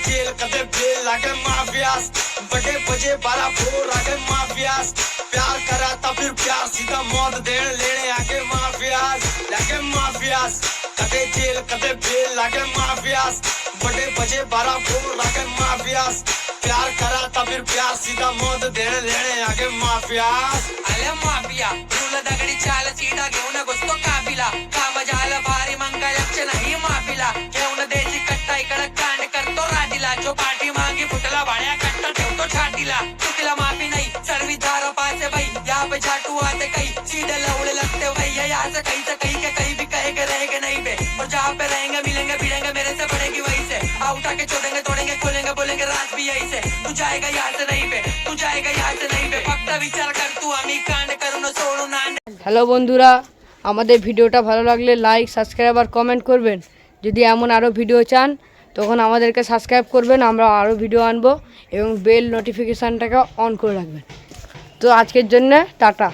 Jail कदे bell लागे mafias बड़े बजे 12 फोर आगे माफियास प्यार करा था फिर प्यार सीधा मौत देने लेने आगे माफियास लागे माफियास कदे जेल कदे बेल लागे माफियास बड़े बजे 12 फोर लागे माफियास प्यार करा था फिर प्यार सीधा मौत देने लेने आगे माफियास अरे माफिया तुला दगडी चाल सीधा घेऊन बसतो काफिला काम झालं भारी मंगल लक्ष नाही माफिला घेऊन द्यायची कट्टा इकडे कांड करतो राजीला जो पाठी मागे फुटला भाड्या कट्टा ठेवतो छातीला चुकीला माफी नाही सर्वी धारा पासे भाई यहाँ पे झाटू आते कहीं सीधे लवड़े लगते भैया यहाँ से कहीं के कहीं भी कहेंगे रहेंगे नहीं पे और जहाँ पे रहेंगे मिलेंगे भिड़ेंगे मेरे से पड़ेगी वहीं से उठा के छोड़ेंगे तोड़ेंगे खोलेंगे बोलेंगे रात भी यही से तू जाएगा यहाँ से नहीं पे तू जाएगा यहाँ से नहीं पे फक्त विचार कर तू आम्ही कांड करून सोडून হ্যালো বন্ধুরা, আমাদের ভিডিওটা ভালো লাগলে লাইক সাবস্ক্রাইব আর কমেন্ট করবেন। যদি এমন আরও ভিডিও চান তখন আমাদেরকে সাবস্ক্রাইব করবেন, আমরা আরও ভিডিও আনবো এবং বেল নোটিফিকেশানটাকে অন করে রাখবেন। তো আজকের জন্য টাটা।